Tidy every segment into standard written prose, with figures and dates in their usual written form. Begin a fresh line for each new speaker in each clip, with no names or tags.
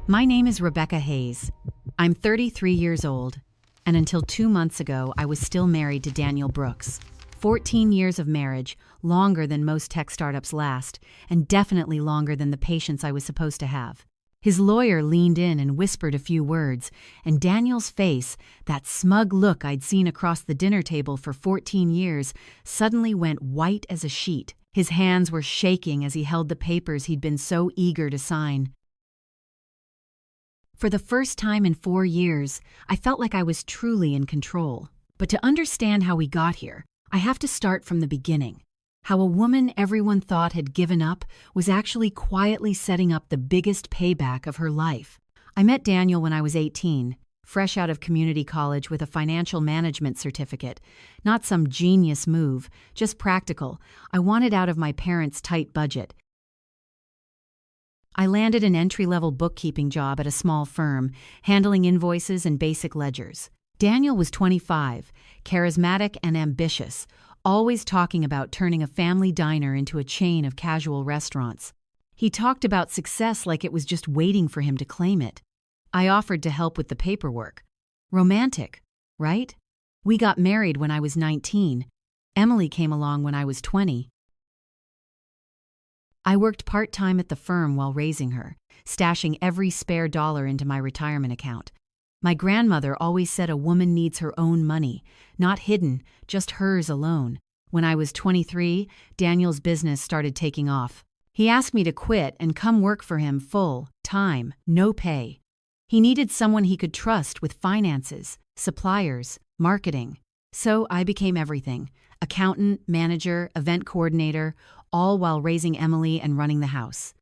My name is Rebecca Hayes. I'm 33 years old, and until 2 months ago, I was still married to Daniel Brooks. 14 years of marriage, longer than most tech startups last, and definitely longer than the patience I was supposed to have. His lawyer leaned in and whispered a few words, and Daniel's face, that smug look I'd seen across the dinner table for 14 years, suddenly went white as a sheet. His hands were shaking as he held the papers he'd been so eager to sign. For the first time in 4 years, I felt like I was truly in control. But to understand how we got here, I have to start from the beginning. How a woman everyone thought had given up was actually quietly setting up the biggest payback of her life. I met Daniel when I was 18, fresh out of community college with a financial management certificate. Not some genius move, just practical. I wanted out of my parents' tight budget. I landed an entry-level bookkeeping job at a small firm, handling invoices and basic ledgers. Daniel was 25, charismatic and ambitious, always talking about turning a family diner into a chain of casual restaurants. He talked about success like it was just waiting for him to claim it. I offered to help with the paperwork. Romantic, right? We got married when I was 19. Emily came along when I was 20. I worked part-time at the firm while raising her, stashing every spare dollar into my retirement account. My grandmother always said a woman needs her own money, not hidden, just hers alone. When I was 23, Daniel's business started taking off. He asked me to quit and come work for him full-time, no pay. He needed someone he could trust with finances, suppliers, marketing. So I became everything: accountant, manager, event coordinator, all while raising Emily and running the house.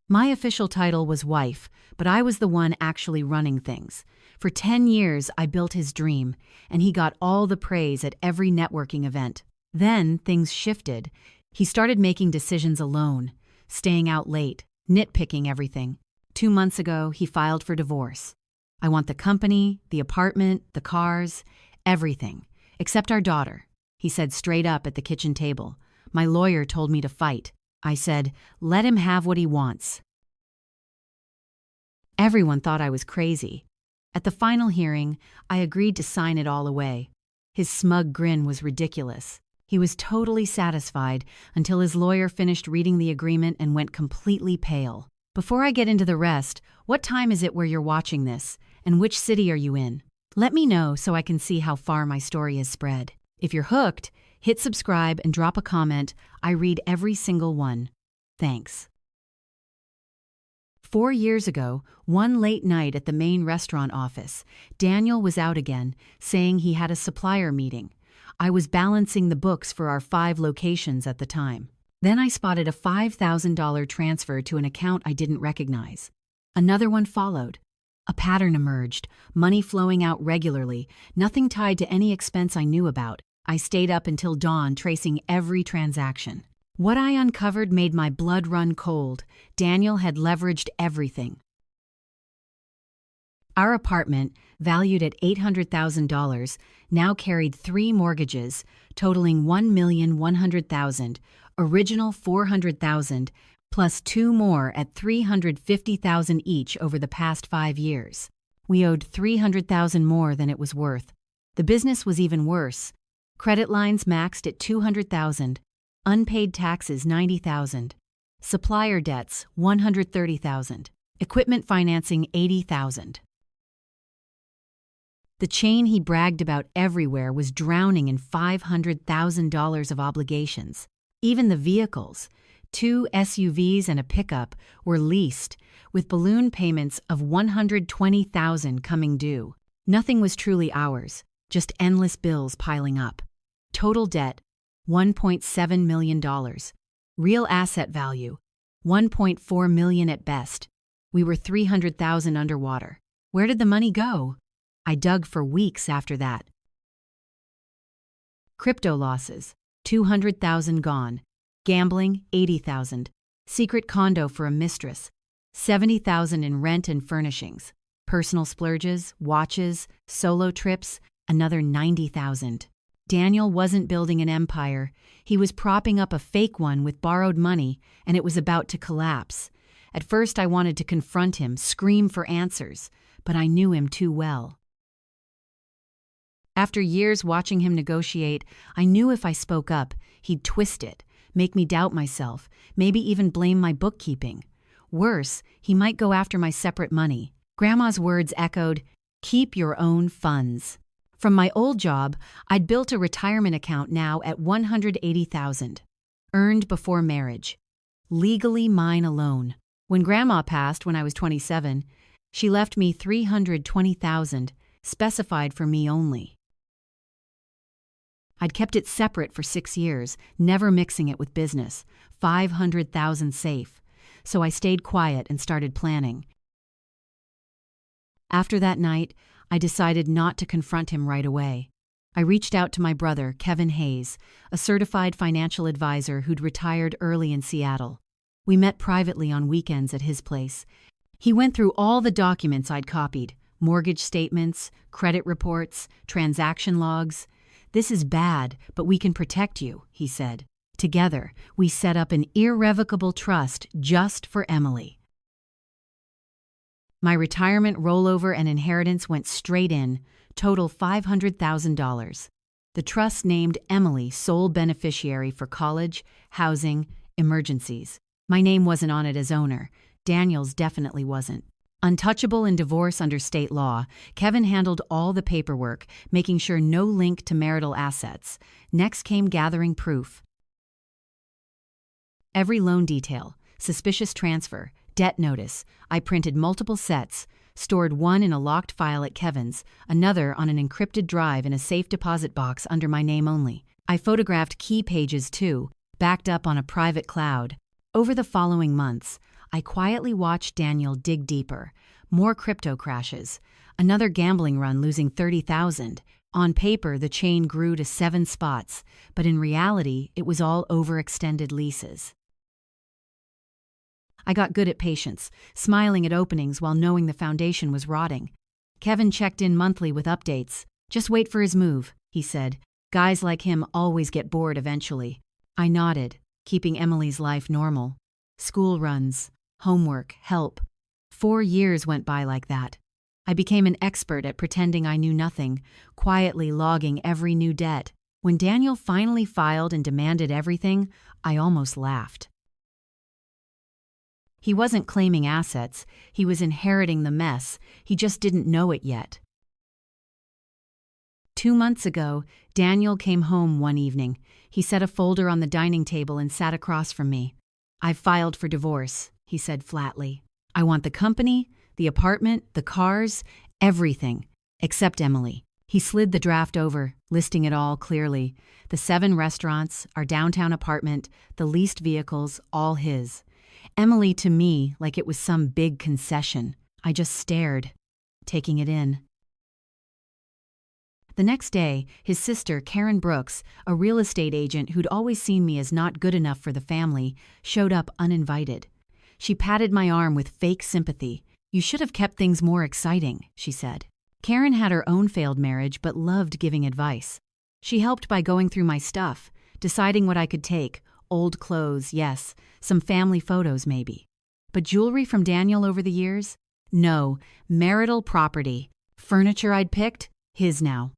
My official title was wife, but I was the one actually running things. For 10 years, I built his dream, and he got all the praise at every networking event. Then things shifted. He started making decisions alone, staying out late, nitpicking everything. 2 months ago, he filed for divorce. I want the company, the apartment, the cars, everything, except our daughter, he said straight up at the kitchen table. My lawyer told me to fight. I said, let him have what he wants. Everyone thought I was crazy. At the final hearing, I agreed to sign it all away. His smug grin was ridiculous. He was totally satisfied until his lawyer finished reading the agreement and went completely pale. Before I get into the rest, what time is it where you're watching this, and which city are you in? Let me know so I can see how far my story has spread. If you're hooked, hit subscribe and drop a comment. I read every single one. Thanks. 4 years ago, one late night at the main restaurant office, Daniel was out again, saying he had a supplier meeting. I was balancing the books for our 5 locations at the time. Then I spotted a $5,000 transfer to an account I didn't recognize. Another one followed. A pattern emerged, money flowing out regularly, nothing tied to any expense I knew about. I stayed up until dawn tracing every transaction. What I uncovered made my blood run cold. Daniel had leveraged everything. Our apartment, valued at $800,000, now carried 3 mortgages, totaling $1,100,000, original $400,000, plus 2 more at $350,000 each over the past 5 years. We owed $300,000 more than it was worth. The business was even worse. Credit lines maxed at $200,000, unpaid taxes $90,000, supplier debts $130,000, equipment financing $80,000. The chain he bragged about everywhere was drowning in $500,000 of obligations. Even the vehicles, 2 SUVs and a pickup, were leased, with balloon payments of $120,000 coming due. Nothing was truly ours, just endless bills piling up. Total debt, $1.7 million. Real asset value, $1.4 million at best. We were $300,000 underwater. Where did the money go? I dug for weeks after that. Crypto losses, $200,000 gone. Gambling, $80,000. Secret condo for a mistress, $70,000 in rent and furnishings. Personal splurges, watches, solo trips, another $90,000. Daniel wasn't building an empire. He was propping up a fake one with borrowed money, and it was about to collapse. At first I wanted to confront him, scream for answers, but I knew him too well. After years watching him negotiate, I knew if I spoke up, he'd twist it, make me doubt myself, maybe even blame my bookkeeping. Worse, he might go after my separate money. Grandma's words echoed, "Keep your own funds." From my old job, I'd built a retirement account now at $180,000, earned before marriage, legally mine alone. When Grandma passed when I was 27, she left me $320,000, specified for me only. I'd kept it separate for 6 years, never mixing it with business, $500,000 safe, so I stayed quiet and started planning. After that night, I decided not to confront him right away. I reached out to my brother, Kevin Hayes, a certified financial advisor who'd retired early in Seattle. We met privately on weekends at his place. He went through all the documents I'd copied, mortgage statements, credit reports, transaction logs. "This is bad, but we can protect you," he said. Together, we set up an irrevocable trust just for Emily. My retirement rollover and inheritance went straight in, total $500,000. The trust named Emily sole beneficiary for college, housing, emergencies. My name wasn't on it as owner. Daniel's definitely wasn't. Untouchable in divorce under state law, Kevin handled all the paperwork, making sure no link to marital assets. Next came gathering proof. Every loan detail, suspicious transfer, debt notice. I printed multiple sets, stored one in a locked file at Kevin's, another on an encrypted drive in a safe deposit box under my name only. I photographed key pages too, backed up on a private cloud. Over the following months, I quietly watched Daniel dig deeper. More crypto crashes. Another gambling run losing $30,000. On paper, the chain grew to 7 spots, but in reality, it was all overextended leases. I got good at patience, smiling at openings while knowing the foundation was rotting. Kevin checked in monthly with updates. "Just wait for his move," he said. "Guys like him always get bored eventually." I nodded, keeping Emily's life normal. School runs, homework, help. 4 years went by like that. I became an expert at pretending I knew nothing, quietly logging every new debt. When Daniel finally filed and demanded everything, I almost laughed. He wasn't claiming assets, he was inheriting the mess, he just didn't know it yet. 2 months ago, Daniel came home one evening. He set a folder on the dining table and sat across from me. "I've filed for divorce," he said flatly. "I want the company, the apartment, the cars, everything, except Emily." He slid the draft over, listing it all clearly. The 7 restaurants, our downtown apartment, the leased vehicles, all his. Emily to me like it was some big concession. I just stared, taking it in. The next day, his sister, Karen Brooks, a real estate agent who'd always seen me as not good enough for the family, showed up uninvited. She patted my arm with fake sympathy. "You should have kept things more exciting," she said. Karen had her own failed marriage but loved giving advice. She helped by going through my stuff, deciding what I could take. Old clothes, yes, some family photos maybe. But jewelry from Daniel over the years? No, marital property. Furniture I'd picked? His now.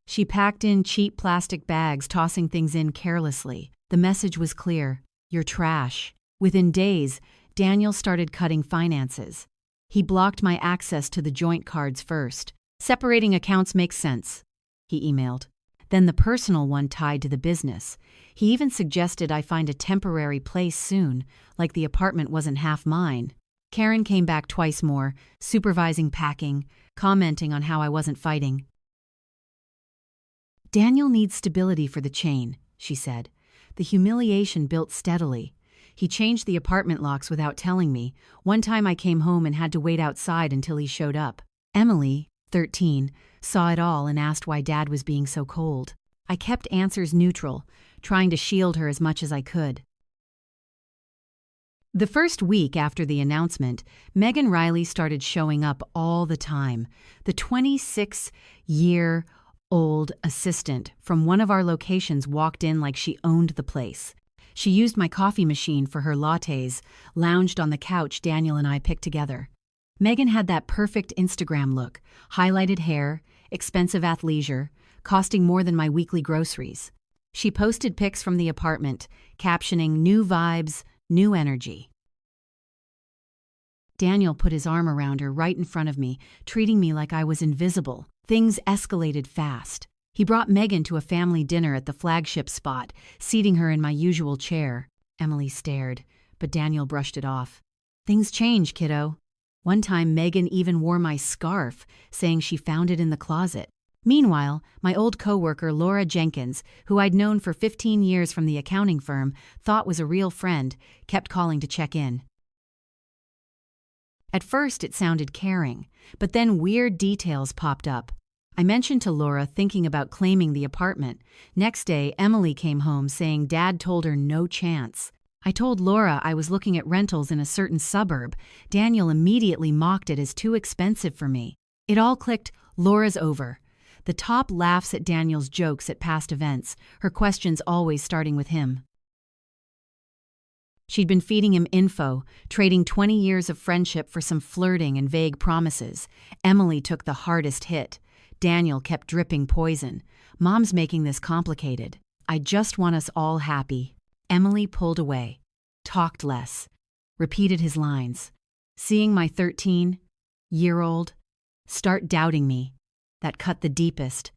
She packed in cheap plastic bags, tossing things in carelessly. The message was clear: "You're trash." Within days, Daniel started cutting finances. He blocked my access to the joint cards first. "Separating accounts makes sense," he emailed. Then the personal one tied to the business. He even suggested I find a temporary place soon, like the apartment wasn't half mine. Karen came back twice more, supervising packing, commenting on how I wasn't fighting. "Daniel needs stability for the chain," she said. The humiliation built steadily. He changed the apartment locks without telling me. One time I came home and had to wait outside until he showed up. Emily, 13, saw it all and asked why Dad was being so cold. I kept answers neutral, trying to shield her as much as I could. The first week after the announcement, Megan Riley started showing up all the time. The 26-year-old assistant from one of our locations walked in like she owned the place. She used my coffee machine for her lattes, lounged on the couch Daniel and I picked together. Megan had that perfect Instagram look, highlighted hair, expensive athleisure, costing more than my weekly groceries. She posted pics from the apartment, captioning "new vibes, new energy." Daniel put his arm around her right in front of me, treating me like I was invisible. Things escalated fast. He brought Megan to a family dinner at the flagship spot, seating her in my usual chair. Emily stared, but Daniel brushed it off. "Things change, kiddo." One time, Megan even wore my scarf, saying she found it in the closet. Meanwhile, my old coworker Laura Jenkins, who I'd known for 15 years from the accounting firm, thought was a real friend, kept calling to check in. At first, it sounded caring, but then weird details popped up. I mentioned to Laura thinking about claiming the apartment. Next day, Emily came home saying Dad told her no chance. I told Laura I was looking at rentals in a certain suburb. Daniel immediately mocked it as too expensive for me. It all clicked. Laura's over. The top laughs at Daniel's jokes at past events, her questions always starting with him. She'd been feeding him info, trading 20 years of friendship for some flirting and vague promises. Emily took the hardest hit. Daniel kept dripping poison. "Mom's making this complicated. I just want us all happy." Emily pulled away, talked less, repeated his lines. Seeing my 13-year-old start doubting me, that cut the deepest.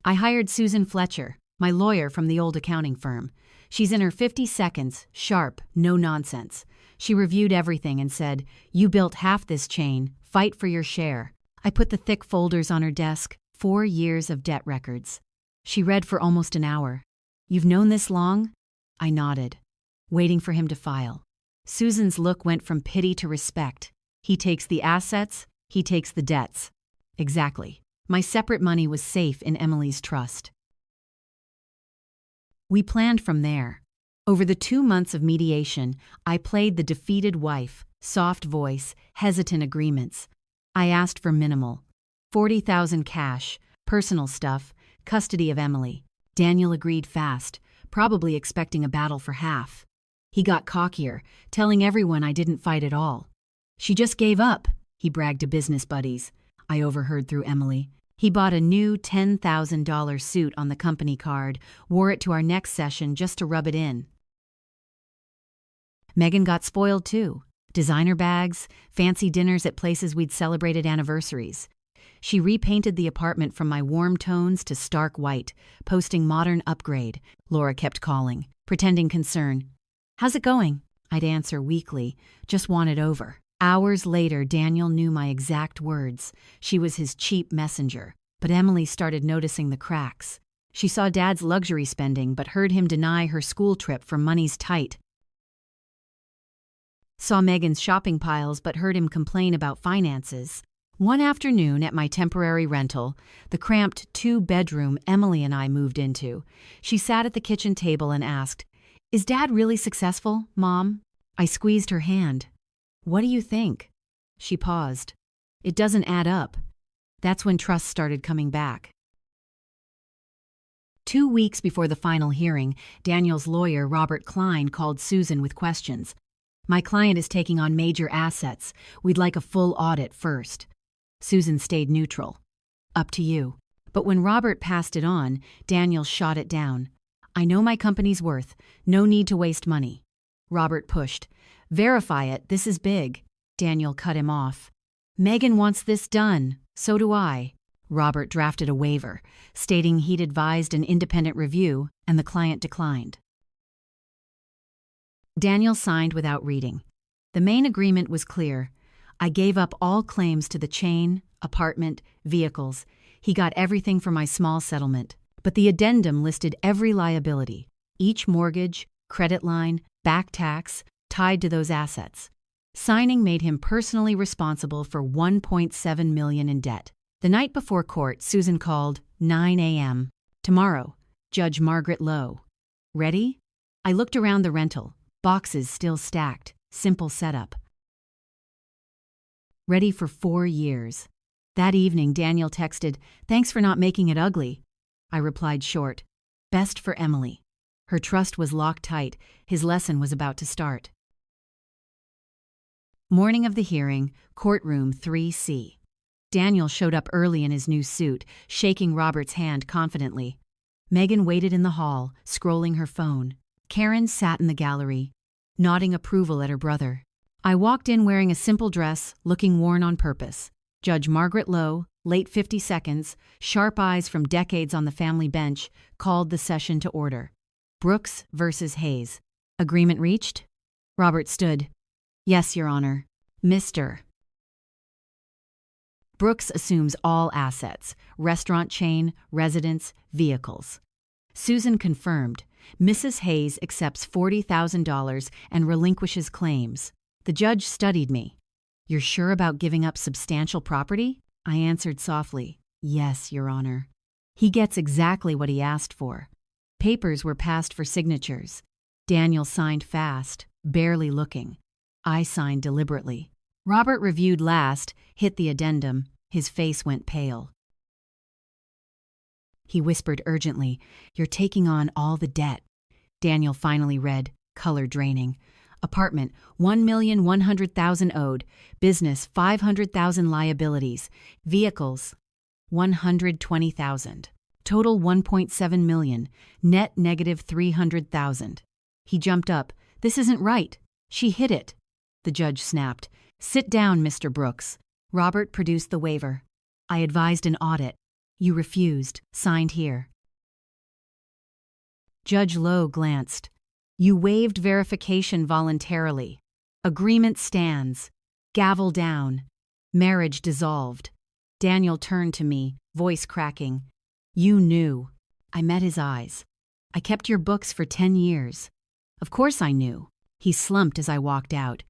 I hired Susan Fletcher, my lawyer from the old accounting firm. She's in her 50 seconds, sharp, no nonsense. She reviewed everything and said, "You built half this chain, fight for your share." I put the thick folders on her desk, 4 years of debt records. She read for almost an hour. "You've known this long?" I nodded, waiting for him to file. Susan's look went from pity to respect. "He takes the assets, he takes the debts." Exactly. My separate money was safe in Emily's trust. We planned from there. Over the 2 months of mediation, I played the defeated wife, soft voice, hesitant agreements. I asked for minimal. 40,000 cash, personal stuff, custody of Emily. Daniel agreed fast, probably expecting a battle for half. He got cockier, telling everyone I didn't fight at all. "She just gave up," he bragged to business buddies. I overheard through Emily. He bought a new $10,000 suit on the company card, wore it to our next session just to rub it in. Megan got spoiled too. Designer bags, fancy dinners at places we'd celebrated anniversaries. She repainted the apartment from my warm tones to stark white, posting modern upgrade. Laura kept calling, pretending concern. "How's it going?" I'd answer weakly, "Just want it over." Hours later, Daniel knew my exact words. She was his cheap messenger. But Emily started noticing the cracks. She saw Dad's luxury spending, but heard him deny her school trip for money's tight. Saw Megan's shopping piles, but heard him complain about finances. One afternoon at my temporary rental, the cramped 2-bedroom Emily and I moved into, she sat at the kitchen table and asked, "Is Dad really successful, Mom?" I squeezed her hand. "What do you think?" She paused. "It doesn't add up." That's when trust started coming back. 2 weeks before the final hearing, Daniel's lawyer, Robert Klein, called Susan with questions. "My client is taking on major assets. We'd like a full audit first." Susan stayed neutral. "Up to you." But when Robert passed it on, Daniel shot it down. "I know my company's worth. No need to waste money." Robert pushed. "Verify it. This is big." Daniel cut him off. "Megan wants this done. So do I." Robert drafted a waiver, stating he'd advised an independent review, and the client declined. Daniel signed without reading. The main agreement was clear. I gave up all claims to the chain, apartment, vehicles. He got everything for my small settlement. But the addendum listed every liability, each mortgage, credit line, back tax, tied to those assets. Signing made him personally responsible for $1.7 million in debt. The night before court, Susan called, 9 a.m. "Tomorrow, Judge Margaret Lowe." "Ready?" I looked around the rental. Boxes still stacked. Simple setup. Ready for 4 years. That evening, Daniel texted, "Thanks for not making it ugly." I replied short, "Best for Emily." Her trust was locked tight. His lesson was about to start. Morning of the hearing, courtroom 3C. Daniel showed up early in his new suit, shaking Robert's hand confidently. Megan waited in the hall, scrolling her phone. Karen sat in the gallery, nodding approval at her brother. I walked in wearing a simple dress, looking worn on purpose. Judge Margaret Lowe, late 52nds, sharp eyes from decades on the family bench, called the session to order. Brooks versus Hayes. Agreement reached? Robert stood. Yes, Your Honor. Mr. Brooks assumes all assets, restaurant chain, residence, vehicles. Susan confirmed. Mrs. Hayes accepts $40,000 and relinquishes claims. The judge studied me. You're sure about giving up substantial property? I answered softly. Yes, Your Honor. He gets exactly what he asked for. Papers were passed for signatures. Daniel signed fast, barely looking. I signed deliberately. Robert reviewed last, hit the addendum. His face went pale. He whispered urgently, You're taking on all the debt. Daniel finally read, color draining. Apartment, $1,100,000 owed. Business, $500,000 liabilities. Vehicles, $120,000. Total $1.7 million. Net negative $300,000. He jumped up. This isn't right. She hit it. The judge snapped. Sit down, Mr. Brooks. Robert produced the waiver. I advised an audit. You refused. Signed here. Judge Lowe glanced. You waived verification voluntarily. Agreement stands. Gavel down. Marriage dissolved. Daniel turned to me, voice cracking. You knew. I met his eyes. I kept your books for 10 years. Of course I knew. He slumped as I walked out.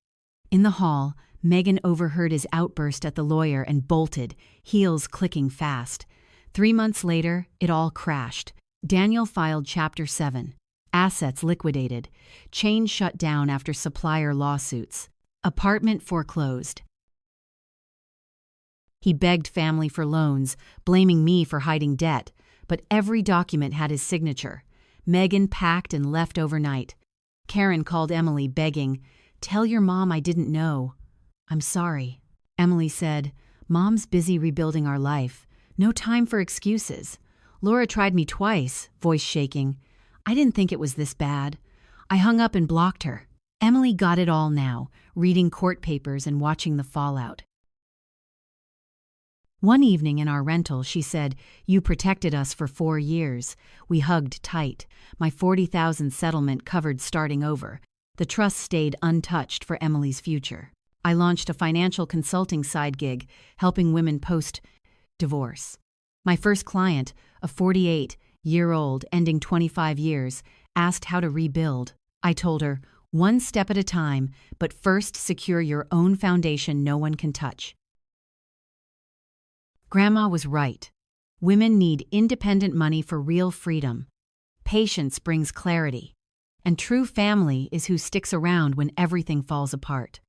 In the hall, Megan overheard his outburst at the lawyer and bolted, heels clicking fast. 3 months later, it all crashed. Daniel filed Chapter 7. Assets liquidated. Chain shut down after supplier lawsuits. Apartment foreclosed. He begged family for loans, blaming me for hiding debt, but every document had his signature. Megan packed and left overnight. Karen called Emily, begging, Tell your mom I didn't know. I'm sorry. Emily said, Mom's busy rebuilding our life. No time for excuses. Laura tried me twice, voice shaking. I didn't think it was this bad. I hung up and blocked her. Emily got it all now, reading court papers and watching the fallout. One evening in our rental, she said, You protected us for 4 years. We hugged tight. My $40,000 settlement covered starting over. The trust stayed untouched for Emily's future. I launched a financial consulting side gig, helping women post-divorce. My first client, a 48-year-old ending 25 years, asked how to rebuild. I told her, one step at a time, but first secure your own foundation no one can touch. Grandma was right. Women need independent money for real freedom. Patience brings clarity. And true family is who sticks around when everything falls apart.